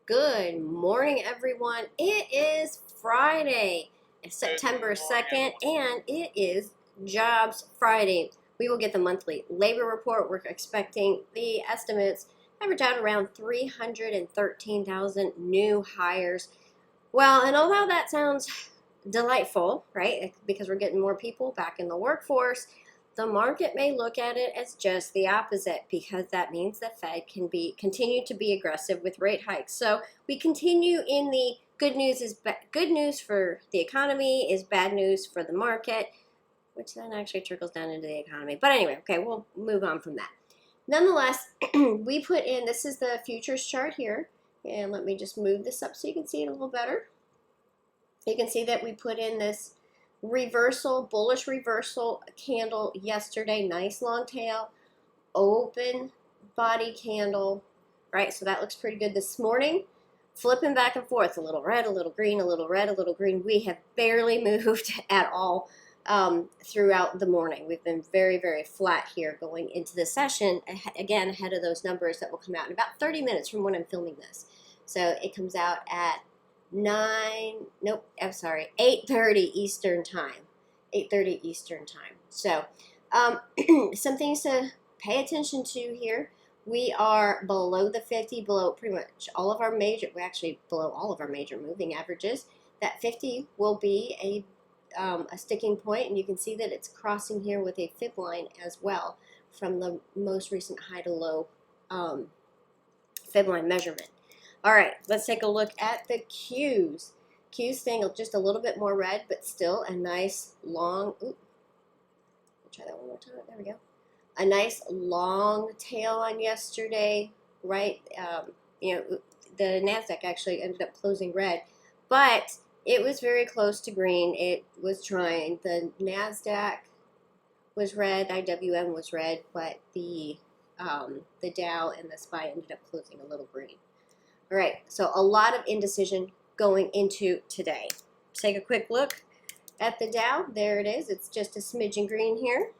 Good morning, everyone. It is Friday, September 2nd, and it is Jobs Friday. We will get the monthly labor report. We're expecting the estimates average out around 313,000 new hires. Well, and although that sounds delightful, right, because we're getting more people back in the workforce, the market may look at it as just the opposite, because that means the Fed can continue to be aggressive with rate hikes. So we continue in the good news is good news for the economy is bad news for the market, which then actually trickles down into the economy. But anyway, okay, we'll move on from that. Nonetheless, we put in, this is the futures chart here, and let me just move this up so you can see it a little better. You can see that we put in this bullish reversal candle yesterday, nice long tail, open body candle, right? So that looks pretty good this morning. Flipping back and forth, a little red, a little green, a little red, a little green. We have barely moved at all throughout the morning. We've been very, very flat here going into the session, again, ahead of those numbers that will come out in about 30 minutes from when I'm filming this. So it comes out at 8:30 Eastern time. 8:30 Eastern time. So some things to pay attention to here. We are below the 50, below pretty much all of our major, we're actually below all of our major moving averages. That 50 will be a sticking point, and you can see that it's crossing here with a fib line as well from the most recent high to low fib line measurement. All right, let's take a look at the Qs. Qs staying just a little bit more red, but still a nice long, try that one more time, there we go. A nice long tail on yesterday, right? The NASDAQ actually ended up closing red, but it was very close to green. It was trying. The NASDAQ was red, IWM was red, but the Dow and the SPY ended up closing a little green. All right, so a lot of indecision going into today. Let's take a quick look at the Dow. There it is. It's just a smidgen green here.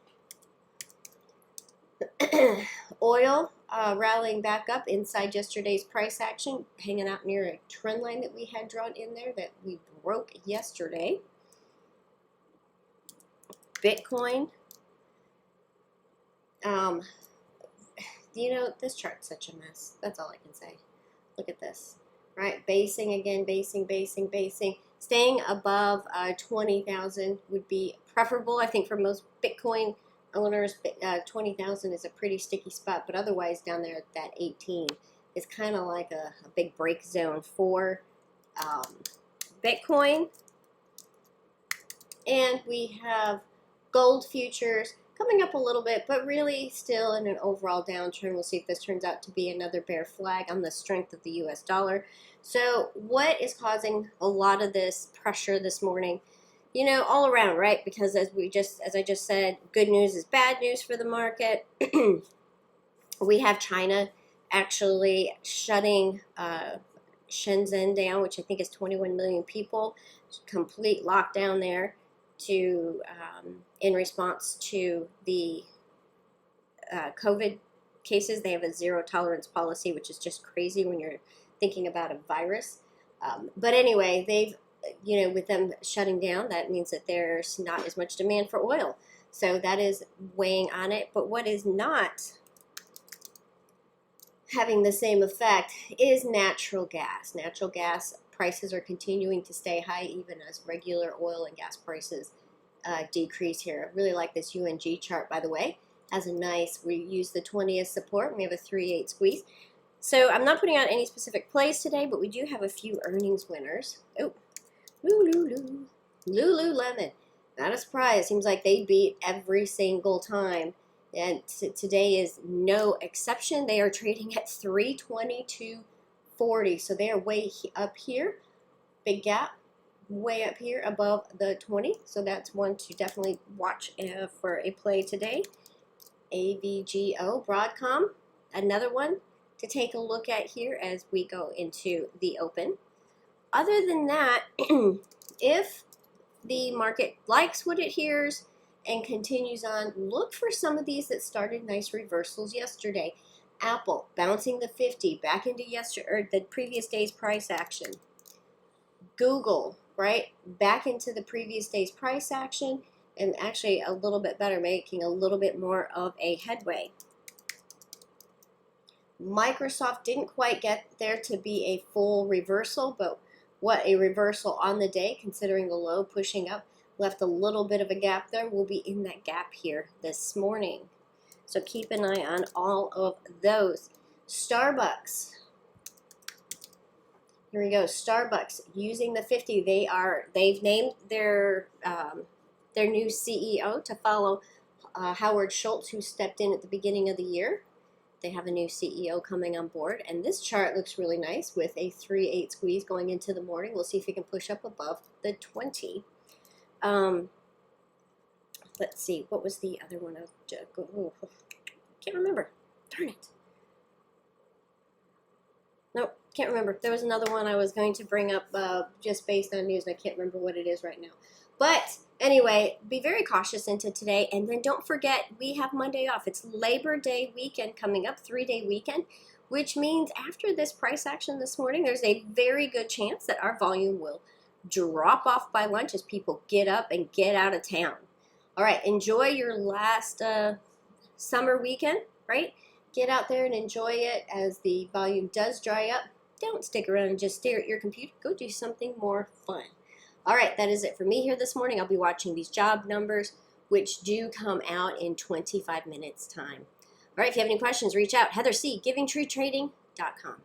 Oil rallying back up inside yesterday's price action, hanging out near a trend line that we had drawn in there that we broke yesterday. Bitcoin. This chart's such a mess. That's all I can say. Look at this, right? Basing again, basing. Staying above 20,000 would be preferable, I think, for most Bitcoin owners. 20,000 is a pretty sticky spot, but otherwise down there at that 18 is kind of like a big break zone for Bitcoin. And we have gold futures coming up a little bit, but really still in an overall downturn. We'll see if this turns out to be another bear flag on the strength of the US dollar. So what is causing a lot of this pressure this morning? All around, right? Because as I just said, good news is bad news for the market. We have China actually shutting Shenzhen down, which I think is 21 million people, complete lockdown there to in response to the COVID cases. They have a zero tolerance policy, which is just crazy when you're thinking about a virus. But anyway, they've, with them shutting down, that means that there's not as much demand for oil. So that is weighing on it. But what is not having the same effect is natural gas. Natural gas prices are continuing to stay high, even as regular oil and gas prices decrease here. I really like this UNG chart, by the way. Has a nice, we use the 20th support, and we have a 3/8 squeeze. So I'm not putting out any specific plays today, but we do have a few earnings winners. Oh, Lululemon. Not a surprise. Seems like they beat every single time. And today is no exception. They are trading at 322.40. So they are way up here. Big gap. Way up here above the 20. So that's one to definitely watch for a play today. AVGO, Broadcom. Another one to take a look at here as we go into the open. Other than that, if the market likes what it hears and continues on, look for some of these that started nice reversals yesterday. Apple bouncing the 50 back into yesterday or the previous day's price action. Google, right, back into the previous day's price action, and actually a little bit better, making a little bit more of a headway. Microsoft didn't quite get there to be a full reversal, but what a reversal on the day, considering the low pushing up, left a little bit of a gap there. We'll be in that gap here this morning. So keep an eye on all of those. Starbucks. Here we go. Starbucks using the 50. They've named their new CEO to follow Howard Schultz, who stepped in at the beginning of the year. They have a new CEO coming on board, and this chart looks really nice with a 3/8 squeeze going into the morning. We'll see if we can push up above the 20. Let's see, what was the other one? Can't remember. Darn it. Nope, can't remember. There was another one I was going to bring up just based on news, and I can't remember what it is right now. But anyway, be very cautious into today, and then don't forget we have Monday off. It's Labor Day weekend coming up, 3-day weekend, which means after this price action this morning, there's a very good chance that our volume will drop off by lunch as people get up and get out of town. All right, enjoy your last summer weekend, right? Get out there and enjoy it as the volume does dry up. Don't stick around and just stare at your computer. Go do something more fun. All right, that is it for me here this morning. I'll be watching these job numbers, which do come out in 25 minutes time. All right, if you have any questions, reach out. Heather C, GivingTreeTrading.com.